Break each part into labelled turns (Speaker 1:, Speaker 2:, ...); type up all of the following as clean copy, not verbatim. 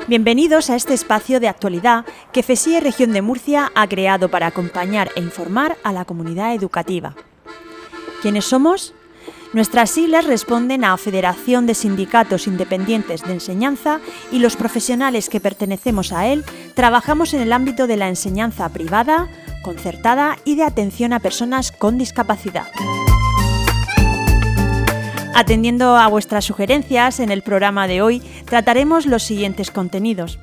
Speaker 1: Bienvenidos a este espacio de actualidad que FESIE Región de Murcia ha creado para acompañar e informar a la comunidad educativa. ¿Quiénes somos? Nuestras siglas responden a Federación de Sindicatos Independientes de Enseñanza y los profesionales que pertenecemos a él trabajamos en el ámbito de la enseñanza privada, concertada y de atención a personas con discapacidad. Atendiendo a vuestras sugerencias, en el programa de hoy trataremos los siguientes contenidos.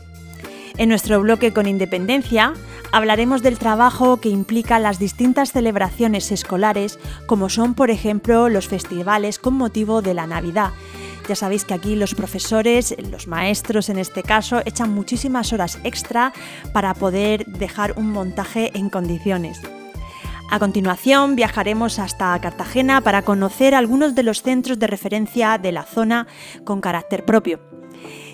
Speaker 1: En nuestro bloque con Independencia hablaremos del trabajo que implica las distintas celebraciones escolares, como son, por ejemplo, los festivales con motivo de la Navidad. Ya sabéis que aquí los profesores, los maestros en este caso, echan muchísimas horas extra para poder dejar un montaje en condiciones. A continuación viajaremos hasta Cartagena para conocer algunos de los centros de referencia de la zona con carácter propio.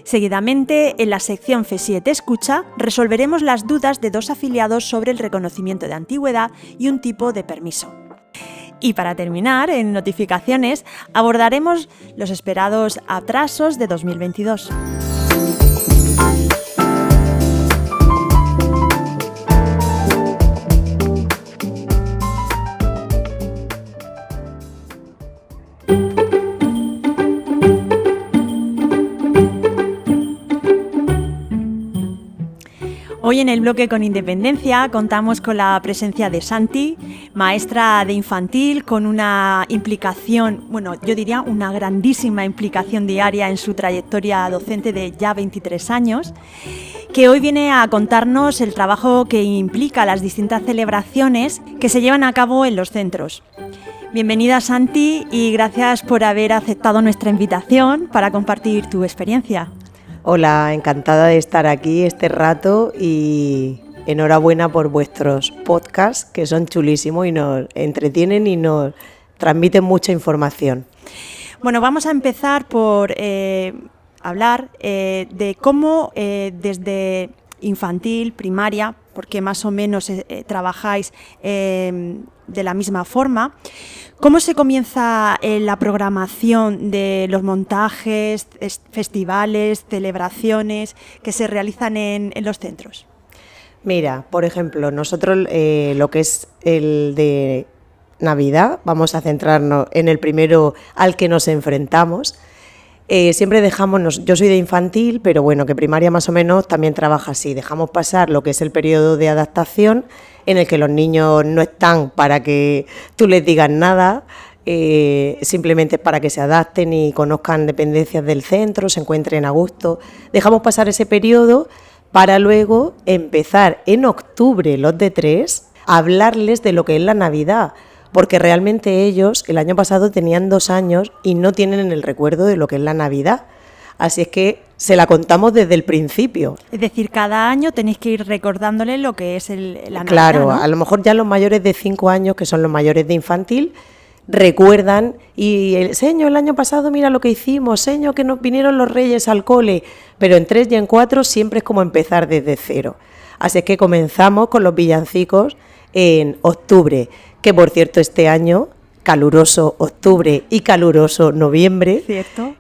Speaker 1: Seguidamente, en la sección FESIE Te Escucha, resolveremos las dudas de dos afiliados sobre el reconocimiento de antigüedad y un tipo de permiso. Y para terminar, en notificaciones, abordaremos los esperados atrasos de 2022. Hoy en el bloque con Independencia contamos con la presencia de Santi, maestra de infantil con una implicación, yo diría una grandísima implicación diaria en su trayectoria docente de ya 23 años, que hoy viene a contarnos el trabajo que implica las distintas celebraciones que se llevan a cabo en los centros. Bienvenida Santi y gracias por haber aceptado nuestra invitación para compartir tu experiencia.
Speaker 2: Hola, encantada de estar aquí este rato y enhorabuena por vuestros podcasts que son chulísimos y nos entretienen y nos transmiten mucha información.
Speaker 1: Bueno, vamos a empezar por hablar de cómo desde infantil, primaria, porque más o menos trabajáis de la misma forma. ¿Cómo se comienza la programación de los montajes, festivales, celebraciones que se realizan en los centros?
Speaker 2: Mira, por ejemplo, nosotros lo que es el de Navidad, vamos a centrarnos en el primero al que nos enfrentamos. Siempre dejamos, yo soy de infantil, pero bueno, que primaria más o menos también trabaja así. Dejamos pasar lo que es el periodo de adaptación, en el que los niños no están para que tú les digas nada, simplemente es para que se adapten y conozcan dependencias del centro, se encuentren a gusto. Dejamos pasar ese periodo para luego empezar en octubre, los de 3, a hablarles de lo que es la Navidad. Porque realmente ellos el año pasado tenían 2 años y no tienen el recuerdo de lo que es la Navidad. Así es que se la contamos desde el principio. Es decir, cada año tenéis que ir recordándoles lo que es la Navidad. Claro, ¿no? A lo mejor ya los mayores de 5 años, que son los mayores de infantil, recuerdan y señor, el año pasado mira lo que hicimos, señor, que nos vinieron los reyes al cole. Pero en 3 y en 4 siempre es como empezar desde cero. Así es que comenzamos con los villancicos en octubre. Que por cierto este año, caluroso octubre y caluroso noviembre, ¿cierto?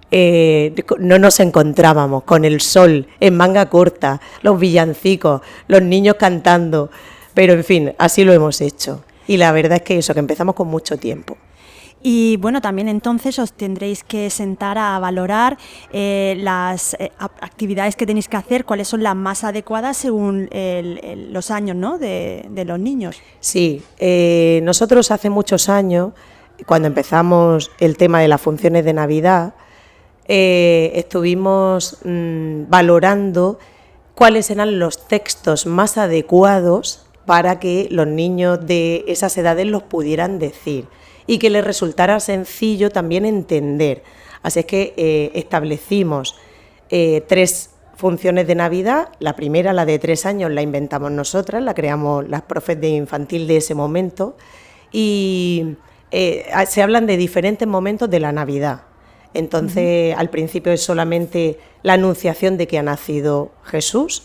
Speaker 2: No nos encontrábamos con el sol en manga corta, los villancicos, los niños cantando, pero en fin, así lo hemos hecho. Y la verdad es que eso, que empezamos con mucho tiempo. Y bueno, también entonces os tendréis que sentar a valorar las actividades que tenéis que hacer, cuáles son las más adecuadas según los años, ¿no?, de los niños. Sí, nosotros hace muchos años, cuando empezamos el tema de las funciones de Navidad, estuvimos valorando cuáles eran los textos más adecuados para que los niños de esas edades los pudieran decir y que les resultara sencillo también entender. Así es que establecimos 3 funciones de Navidad. La primera, la de 3 años, la inventamos nosotras, la creamos las profes de infantil de ese momento y se hablan de diferentes momentos de la Navidad. Entonces, al principio es solamente la anunciación de que ha nacido Jesús.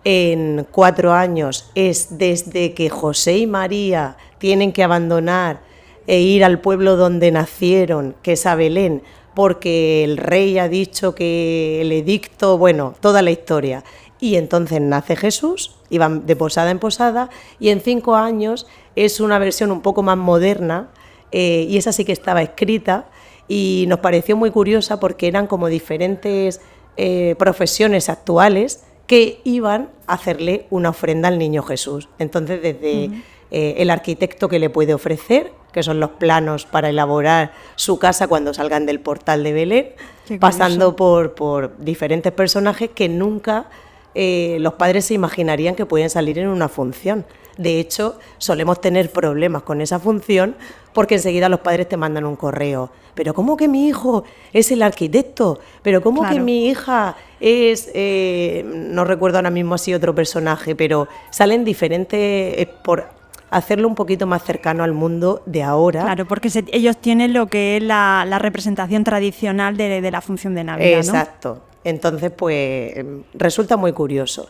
Speaker 2: En 4 años es desde que José y María tienen que abandonar e ir al pueblo donde nacieron, que es a Belén, porque el rey ha dicho que el edicto, bueno, toda la historia. Y entonces nace Jesús, y van de posada en posada, y en 5 años es una versión un poco más moderna, y esa sí que estaba escrita, y nos pareció muy curiosa porque eran como diferentes profesiones actuales que iban a hacerle una ofrenda al niño Jesús. Entonces, desde el arquitecto que le puede ofrecer, que son los planos para elaborar su casa cuando salgan del portal de Belén, pasando por diferentes personajes que nunca los padres se imaginarían que pueden salir en una función. De hecho, solemos tener problemas con esa función porque enseguida los padres te mandan un correo. ¿Pero cómo que mi hijo es el arquitecto? ¿Pero cómo que mi hija es...? No recuerdo ahora mismo así otro personaje, pero salen diferentes... por hacerlo un poquito más cercano al mundo de ahora.
Speaker 1: Claro, porque ellos tienen lo que es la representación tradicional de la función de Navidad, ¿no?
Speaker 2: Exacto. Entonces, pues, resulta muy curioso.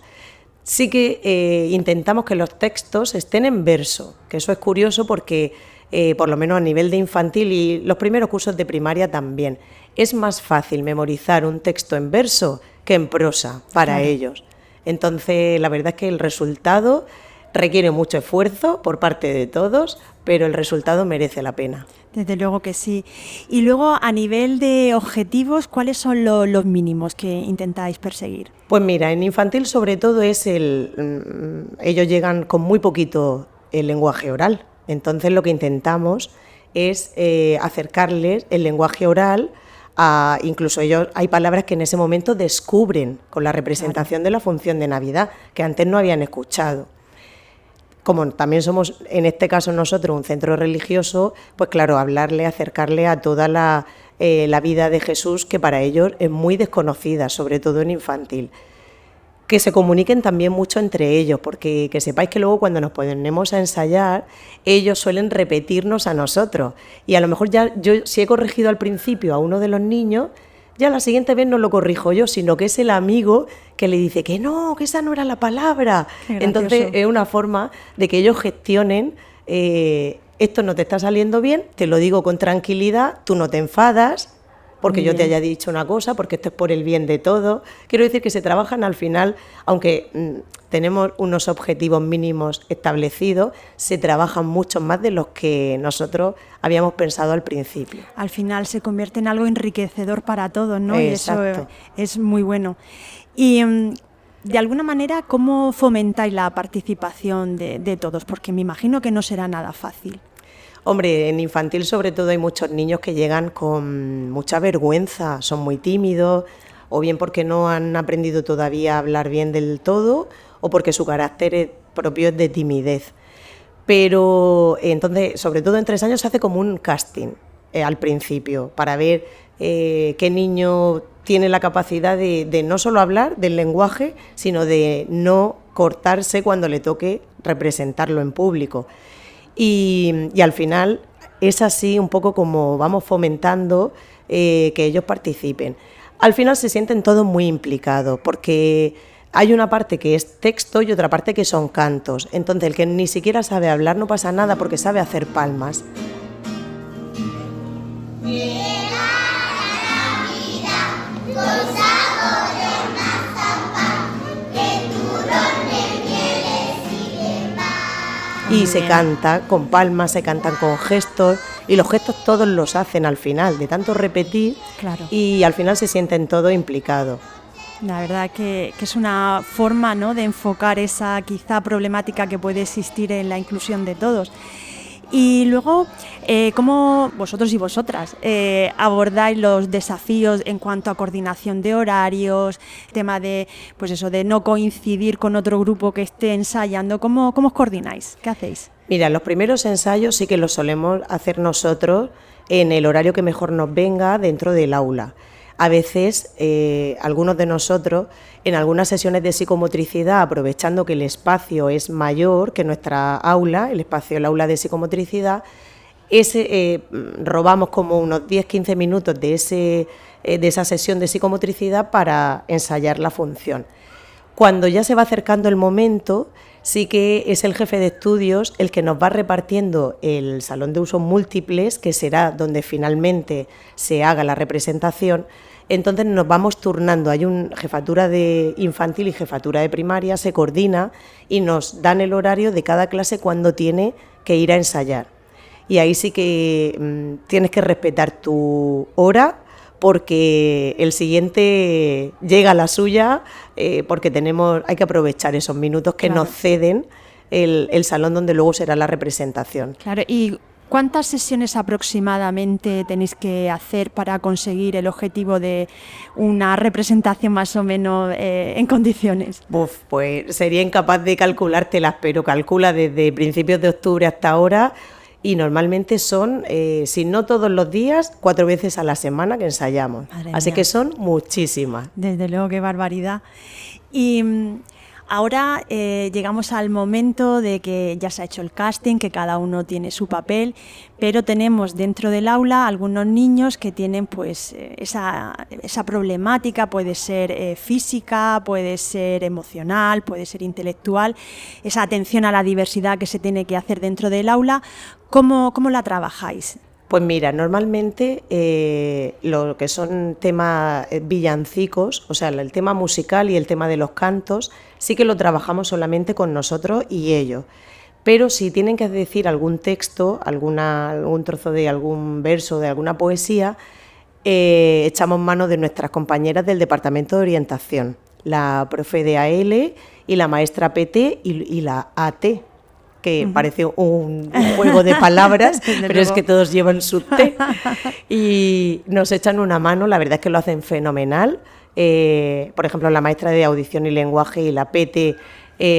Speaker 2: Sí que intentamos que los textos estén en verso, que eso es curioso porque, por lo menos a nivel de infantil y los primeros cursos de primaria también, es más fácil memorizar un texto en verso que en prosa para ellos. Entonces, la verdad es que el resultado requiere mucho esfuerzo por parte de todos, pero el resultado merece la pena.
Speaker 1: Desde luego que sí. Y luego, a nivel de objetivos, ¿cuáles son los mínimos que intentáis perseguir?
Speaker 2: Pues mira, en infantil sobre todo es ellos llegan con muy poquito el lenguaje oral. Entonces lo que intentamos es acercarles el lenguaje oral a, incluso ellos, hay palabras que en ese momento descubren con la representación de la función de Navidad, que antes no habían escuchado. Como también somos, en este caso nosotros, un centro religioso, pues claro, acercarle a toda la vida de Jesús, que para ellos es muy desconocida, sobre todo en infantil. Que se comuniquen también mucho entre ellos, porque que sepáis que luego cuando nos ponemos a ensayar, ellos suelen repetirnos a nosotros. Y a lo mejor ya yo, si he corregido al principio a uno de los niños, ya la siguiente vez no lo corrijo yo, sino que es el amigo que le dice que no, que esa no era la palabra. Entonces es una forma de que ellos gestionen, esto no te está saliendo bien, te lo digo con tranquilidad, tú no te enfadas porque yo te haya dicho una cosa, porque esto es por el bien de todos. Quiero decir que se trabajan al final, aunque tenemos unos objetivos mínimos establecidos, se trabajan muchos más de los que nosotros habíamos pensado al principio.
Speaker 1: Al final se convierte en algo enriquecedor para todos, ¿no?
Speaker 2: Exacto.
Speaker 1: Y eso es muy bueno. Y de alguna manera, ¿cómo fomentáis la participación de todos? Porque me imagino que no será nada fácil.
Speaker 2: Hombre, en infantil sobre todo hay muchos niños que llegan con mucha vergüenza, son muy tímidos, o bien porque no han aprendido todavía a hablar bien del todo, o porque su carácter propio es de timidez. Pero entonces, sobre todo en 3 años, se hace como un casting al principio, para ver qué niño tiene la capacidad de no solo hablar del lenguaje, sino de no cortarse cuando le toque representarlo en público. Y al final es así un poco como vamos fomentando que ellos participen. Al final se sienten todos muy implicados porque hay una parte que es texto y otra parte que son cantos. Entonces el que ni siquiera sabe hablar no pasa nada porque sabe hacer palmas. Y se canta con palmas, se cantan con gestos, y los gestos todos los hacen al final, de tanto repetir,
Speaker 1: claro.
Speaker 2: Y al final se sienten todos implicados.
Speaker 1: La verdad que es una forma, ¿no?, de enfocar esa quizá problemática que puede existir en la inclusión de todos. Y luego, ¿cómo vosotros y vosotras abordáis los desafíos en cuanto a coordinación de horarios, tema de, pues eso, de no coincidir con otro grupo que esté ensayando? ¿Cómo os coordináis? ¿Qué hacéis?
Speaker 2: Mira, los primeros ensayos sí que los solemos hacer nosotros en el horario que mejor nos venga dentro del aula. A veces, algunos de nosotros, en algunas sesiones de psicomotricidad, aprovechando que el espacio es mayor que nuestra aula, el aula de psicomotricidad, robamos como unos 10-15 minutos de esa sesión de psicomotricidad para ensayar la función. Cuando ya se va acercando el momento, sí que es el jefe de estudios el que nos va repartiendo el salón de usos múltiples, que será donde finalmente se haga la representación. Entonces nos vamos turnando, hay una jefatura de infantil y jefatura de primaria, se coordina y nos dan el horario de cada clase cuando tiene que ir a ensayar. Y ahí sí que tienes que respetar tu hora, porque el siguiente llega a la suya, porque hay que aprovechar esos minutos que nos ceden el salón donde luego será la representación.
Speaker 1: Claro, y ¿cuántas sesiones aproximadamente tenéis que hacer para conseguir el objetivo de una representación más o menos en condiciones?
Speaker 2: Pues sería incapaz de calculártelas, pero calcula desde principios de octubre hasta ahora. Y normalmente son, si no todos los días, 4 veces a la semana que ensayamos. Así que son muchísimas.
Speaker 1: Desde luego, qué barbaridad. Y ahora llegamos al momento de que ya se ha hecho el casting, que cada uno tiene su papel, pero tenemos dentro del aula algunos niños que tienen pues esa problemática, puede ser física, puede ser emocional, puede ser intelectual, esa atención a la diversidad que se tiene que hacer dentro del aula. ¿Cómo la trabajáis?
Speaker 2: Pues mira, normalmente lo que son temas villancicos, o sea, el tema musical y el tema de los cantos, sí que lo trabajamos solamente con nosotros y ellos. Pero si tienen que decir algún texto, algún trozo de algún verso, de alguna poesía, echamos mano de nuestras compañeras del Departamento de Orientación, la profe de AL y la maestra PT y la AT, que parece un juego de palabras, pero es que todos llevan su T, y nos echan una mano. La verdad es que lo hacen fenomenal. Por ejemplo, la maestra de audición y lenguaje y la PT,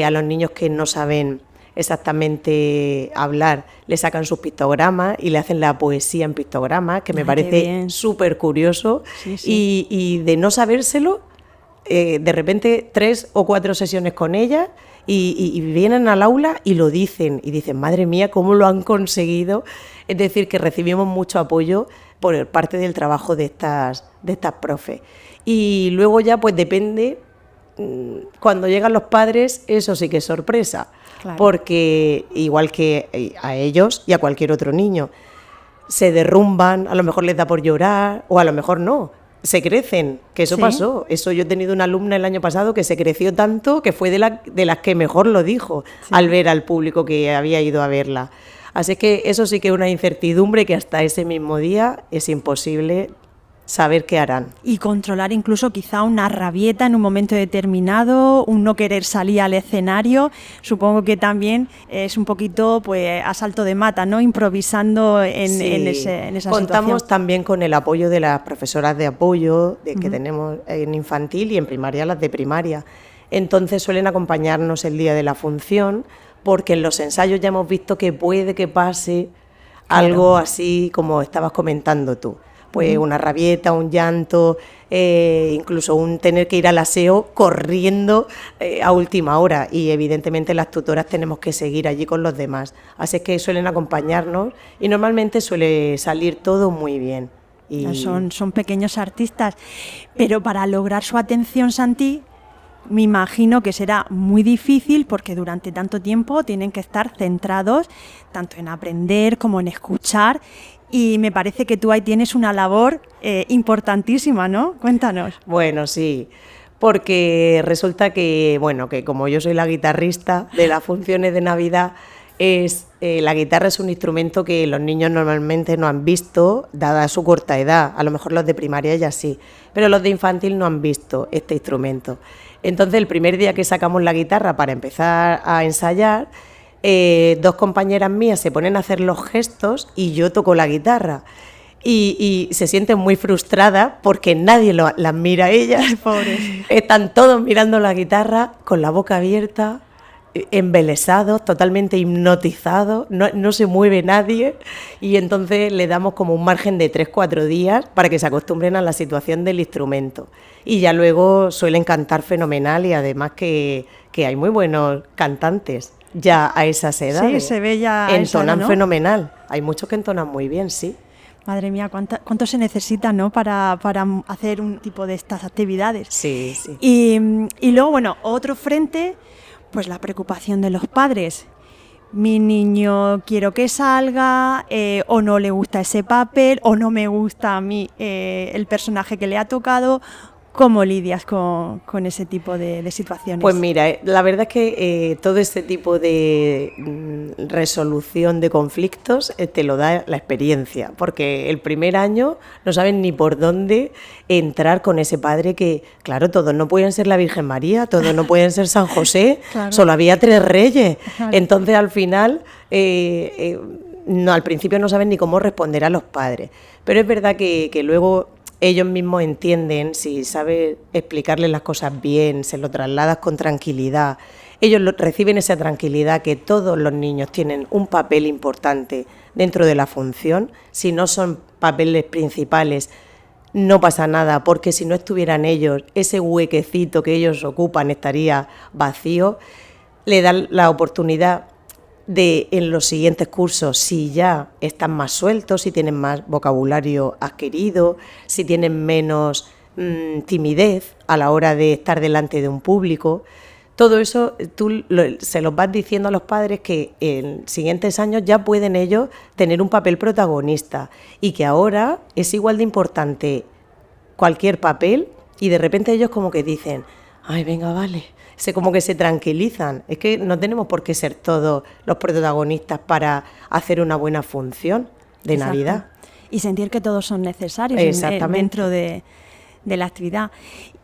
Speaker 2: a los niños que no saben exactamente hablar, le sacan sus pictogramas y le hacen la poesía en pictogramas, que me parece súper curioso. Sí. Y de no sabérselo, de repente 3 o 4 sesiones con ella, y vienen al aula y lo dicen, y dicen, madre mía, cómo lo han conseguido. Es decir, que recibimos mucho apoyo por parte del trabajo de estas profes. Y luego ya pues depende, cuando llegan los padres, eso sí que es sorpresa, claro. Porque igual que a ellos y a cualquier otro niño, se derrumban, a lo mejor les da por llorar, o a lo mejor no. Se crecen, que eso pasó. Eso, yo he tenido una alumna el año pasado que se creció tanto que fue de las que mejor lo dijo al ver al público que había ido a verla. Así que eso sí que es una incertidumbre que hasta ese mismo día es imposible saber qué harán.
Speaker 1: Y controlar incluso quizá una rabieta en un momento determinado, un no querer salir al escenario, supongo que también es un poquito pues a salto de mata, ¿no? Improvisando en esa situación.
Speaker 2: Contamos también con el apoyo de las profesoras de apoyo que tenemos en infantil y en primaria, las de primaria. Entonces suelen acompañarnos el día de la función, porque en los ensayos ya hemos visto que puede que pase algo así como estabas comentando tú. Pues una rabieta, un llanto, incluso un tener que ir al aseo corriendo a última hora, y evidentemente las tutoras tenemos que seguir allí con los demás. Así que suelen acompañarnos y normalmente suele salir todo muy bien. Y
Speaker 1: son pequeños artistas, pero para lograr su atención, Santi, me imagino que será muy difícil, porque durante tanto tiempo tienen que estar centrados tanto en aprender como en escuchar. Y me parece que tú ahí tienes una labor importantísima, ¿no? Cuéntanos.
Speaker 2: Bueno, sí, porque resulta que, bueno, que como yo soy la guitarrista de las funciones de Navidad, la guitarra es un instrumento que los niños normalmente no han visto, dada su corta edad. A lo mejor los de primaria ya sí, pero los de infantil no han visto este instrumento. Entonces, el primer día que sacamos la guitarra para empezar a ensayar, 2 compañeras mías se ponen a hacer los gestos y yo toco la guitarra. Y se sienten muy frustradas porque nadie las mira a ellas.
Speaker 1: Pobres.
Speaker 2: Están todos mirando la guitarra con la boca abierta, embelesados, totalmente hipnotizados, no se mueve nadie, y entonces le damos como un margen de 3-4 días para que se acostumbren a la situación del instrumento. Y ya luego suelen cantar fenomenal, y además que hay muy buenos cantantes ya a esas edades.
Speaker 1: Sí, se ve ya.
Speaker 2: Entonan
Speaker 1: ¿no?
Speaker 2: Fenomenal. Hay muchos que entonan muy bien, sí.
Speaker 1: Madre mía, ¿cuánto se necesita, ¿no? para hacer un tipo de estas actividades?
Speaker 2: Sí, sí.
Speaker 1: Y luego, bueno, otro frente, pues la preocupación de los padres. Mi niño quiero que salga, o no le gusta ese papel, o no me gusta a mí el personaje que le ha tocado. ¿Cómo lidias con ese tipo de situaciones?
Speaker 2: Pues mira, la verdad es que todo este tipo de resolución de conflictos te lo da la experiencia, porque el primer año no saben ni por dónde entrar con ese padre que, claro, todos no pueden ser la Virgen María, todos no pueden ser San José, claro. Solo había 3 reyes. Claro. Entonces al final, al principio no saben ni cómo responder a los padres, pero es verdad que luego ellos mismos entienden, si sabes explicarles las cosas bien, se lo trasladas con tranquilidad, ellos reciben esa tranquilidad que todos los niños tienen un papel importante dentro de la función. Si no son papeles principales, no pasa nada, porque si no estuvieran ellos, ese huequecito que ellos ocupan estaría vacío. Le dan la oportunidad de en los siguientes cursos, si ya están más sueltos, si tienen más vocabulario adquirido, si tienen menos timidez a la hora de estar delante de un público, todo eso tú se los vas diciendo a los padres que en siguientes años ya pueden ellos tener un papel protagonista y que ahora es igual de importante cualquier papel, y de repente ellos como que dicen, ay, venga, vale, como que se tranquilizan. Es que no tenemos por qué ser todos los protagonistas para hacer una buena función de Exacto. Navidad.
Speaker 1: Y sentir que todos son necesarios dentro de la actividad.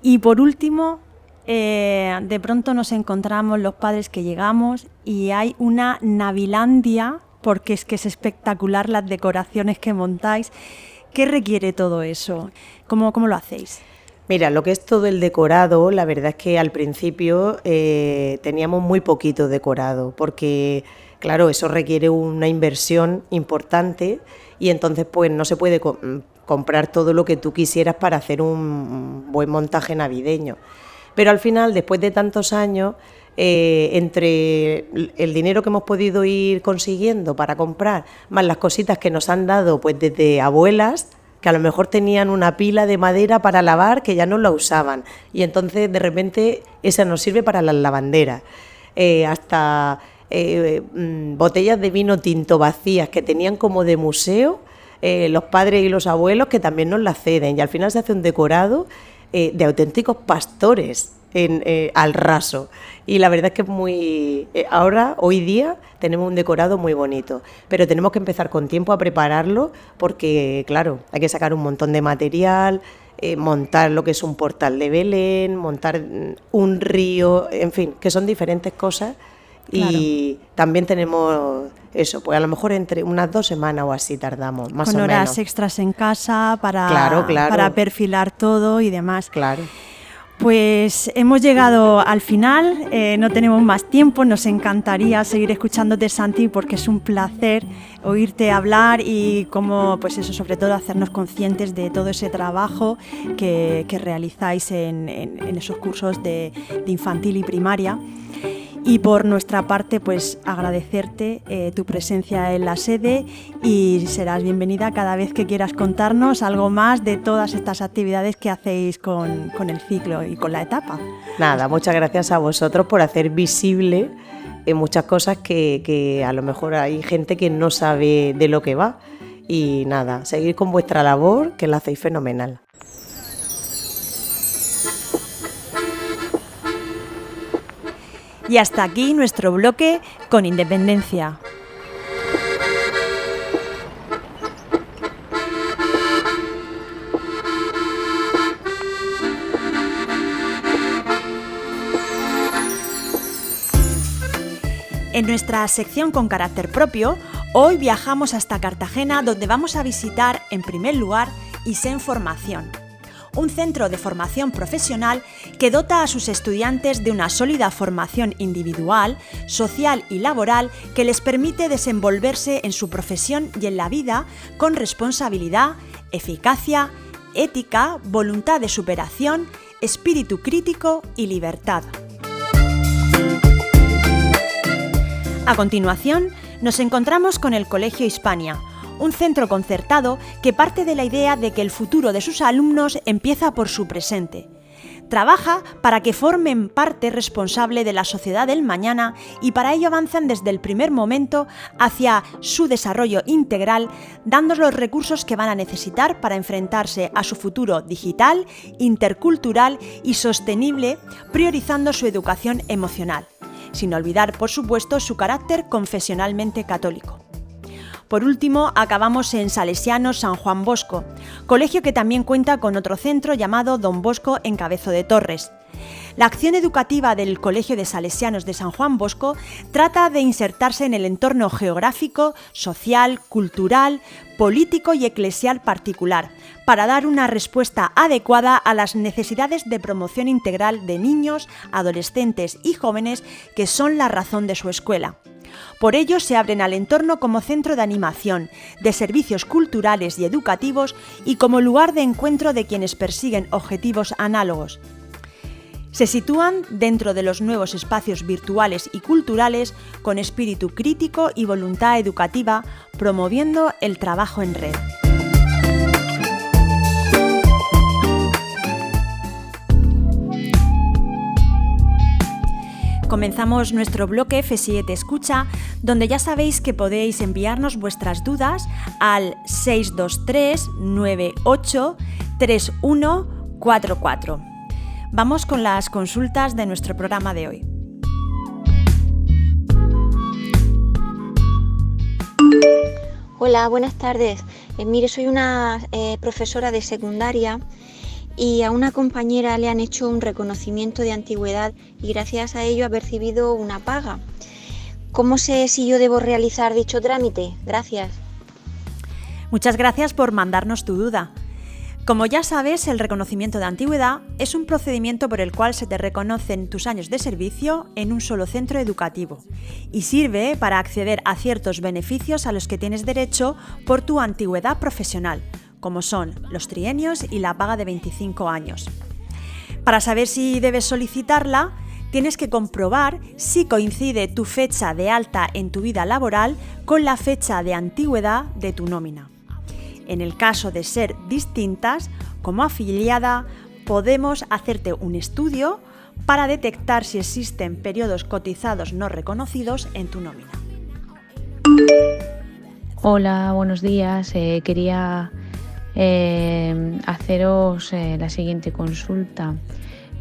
Speaker 1: Y por último, de pronto nos encontramos los padres que llegamos y hay una Navilandia, porque es que es espectacular las decoraciones que montáis. ¿Qué requiere todo eso? ¿Cómo lo hacéis?
Speaker 2: Mira, lo que es todo el decorado, la verdad es que al principio teníamos muy poquito decorado, porque claro, eso requiere una inversión importante y entonces pues no se puede comprar todo lo que tú quisieras para hacer un buen montaje navideño. Pero al final, después de tantos años, entre el dinero que hemos podido ir consiguiendo para comprar, más las cositas que nos han dado pues desde abuelas, que a lo mejor tenían una pila de madera para lavar que ya no la usaban y entonces de repente esa nos sirve para las lavanderas, hasta botellas de vino tinto vacías que tenían como de museo, los padres y los abuelos que también nos las ceden, y al final se hace un decorado de auténticos pastores al raso, y la verdad es que es muy hoy día tenemos un decorado muy bonito, pero tenemos que empezar con tiempo a prepararlo, porque claro, hay que sacar un montón de material, montar lo que es un portal de Belén, montar un río, en fin, que son diferentes cosas. Y claro. También tenemos eso, pues a lo mejor entre unas 2 semanas o así tardamos, más o menos.
Speaker 1: Con horas extras en casa para perfilar todo y demás.
Speaker 2: Claro.
Speaker 1: Pues hemos llegado al final, no tenemos más tiempo, nos encantaría seguir escuchándote, Santi, porque es un placer oírte hablar y cómo, pues eso, sobre todo hacernos conscientes de todo ese trabajo que realizáis en esos cursos de infantil y primaria. Y por nuestra parte, pues agradecerte tu presencia en la sede, y serás bienvenida cada vez que quieras contarnos algo más de todas estas actividades que hacéis con el ciclo y con la etapa.
Speaker 2: Nada, muchas gracias a vosotros por hacer visible muchas cosas que a lo mejor hay gente que no sabe de lo que va. Y nada, seguir con vuestra labor, que la hacéis fenomenal.
Speaker 1: Y hasta aquí nuestro bloque con Independencia. En nuestra sección con carácter propio, hoy viajamos hasta Cartagena, donde vamos a visitar, en primer lugar, ISEN Formación, un centro de formación profesional que dota a sus estudiantes de una sólida formación individual, social y laboral que les permite desenvolverse en su profesión y en la vida con responsabilidad, eficacia, ética, voluntad de superación, espíritu crítico y libertad. A continuación, nos encontramos con el Colegio Hispania, un centro concertado que parte de la idea de que el futuro de sus alumnos empieza por su presente. Trabaja para que formen parte responsable de la sociedad del mañana y para ello avanzan desde el primer momento hacia su desarrollo integral, dándoles los recursos que van a necesitar para enfrentarse a su futuro digital, intercultural y sostenible, priorizando su educación emocional, sin olvidar, por supuesto, su carácter confesionalmente católico. Por último, acabamos en Salesianos San Juan Bosco, colegio que también cuenta con otro centro llamado Don Bosco en Cabezo de Torres. La acción educativa del Colegio de Salesianos de San Juan Bosco trata de insertarse en el entorno geográfico, social, cultural, político y eclesial particular, para dar una respuesta adecuada a las necesidades de promoción integral de niños, adolescentes y jóvenes que son la razón de su escuela. Por ello se abren al entorno como centro de animación, de servicios culturales y educativos y como lugar de encuentro de quienes persiguen objetivos análogos. Se sitúan dentro de los nuevos espacios virtuales y culturales con espíritu crítico y voluntad educativa, promoviendo el trabajo en red. Comenzamos nuestro bloque FSIE Te Escucha, donde ya sabéis que podéis enviarnos vuestras dudas al 623 98 3144. Vamos con las consultas de nuestro programa de hoy.
Speaker 3: Hola, buenas tardes. Mire, soy una profesora de secundaria y a una compañera le han hecho un reconocimiento de antigüedad y gracias a ello ha percibido una paga. ¿Cómo sé si yo debo realizar dicho trámite? Gracias.
Speaker 1: Muchas gracias por mandarnos tu duda. Como ya sabes, el reconocimiento de antigüedad es un procedimiento por el cual se te reconocen tus años de servicio en un solo centro educativo y sirve para acceder a ciertos beneficios a los que tienes derecho por tu antigüedad profesional, como son los trienios y la paga de 25 años. Para saber si debes solicitarla, tienes que comprobar si coincide tu fecha de alta en tu vida laboral con la fecha de antigüedad de tu nómina. En el caso de ser distintas, como afiliada, podemos hacerte un estudio para detectar si existen periodos cotizados no reconocidos en tu nómina.
Speaker 4: Hola, buenos días. Quería haceros la siguiente consulta.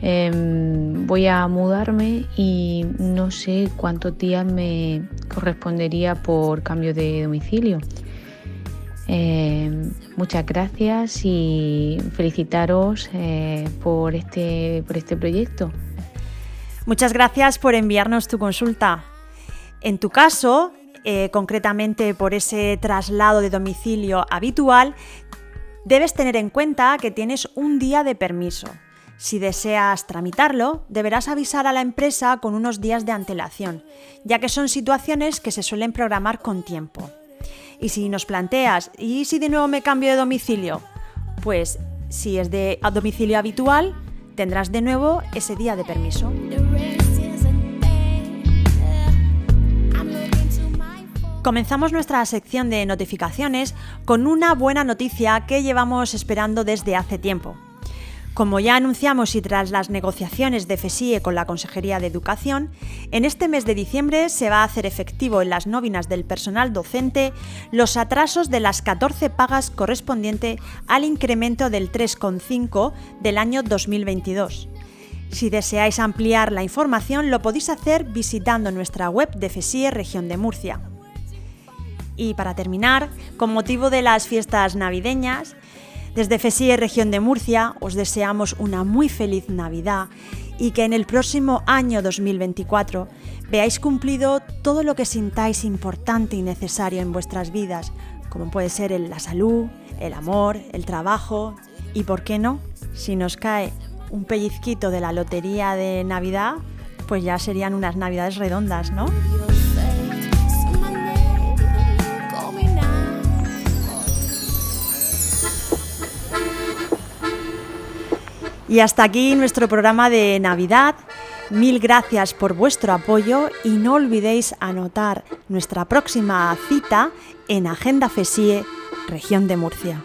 Speaker 4: Voy a mudarme y no sé cuántos días me correspondería por cambio de domicilio. Muchas gracias y felicitaros por este proyecto.
Speaker 1: Muchas gracias por enviarnos tu consulta. En tu caso, concretamente por ese traslado de domicilio habitual, debes tener en cuenta que tienes un día de permiso. Si deseas tramitarlo, deberás avisar a la empresa con unos días de antelación, ya que son situaciones que se suelen programar con tiempo. Y si nos planteas, ¿y si de nuevo me cambio de domicilio? Pues si es de domicilio habitual, tendrás de nuevo ese día de permiso. Comenzamos nuestra sección de notificaciones con una buena noticia que llevamos esperando desde hace tiempo. Como ya anunciamos y tras las negociaciones de FSIE con la Consejería de Educación, en este mes de diciembre se va a hacer efectivo en las nóminas del personal docente los atrasos de las 14 pagas correspondiente al incremento del 3,5 del año 2022. Si deseáis ampliar la información, lo podéis hacer visitando nuestra web de FSIE Región de Murcia. Y para terminar, con motivo de las fiestas navideñas, desde FSIE Región de Murcia os deseamos una muy feliz Navidad y que en el próximo año 2024 veáis cumplido todo lo que sintáis importante y necesario en vuestras vidas, como puede ser la salud, el amor, el trabajo y, ¿por qué no?, si nos cae un pellizquito de la lotería de Navidad, pues ya serían unas Navidades redondas, ¿no? Y hasta aquí nuestro programa de Navidad. Mil gracias por vuestro apoyo y no olvidéis anotar nuestra próxima cita en Agenda FSIE Región de Murcia.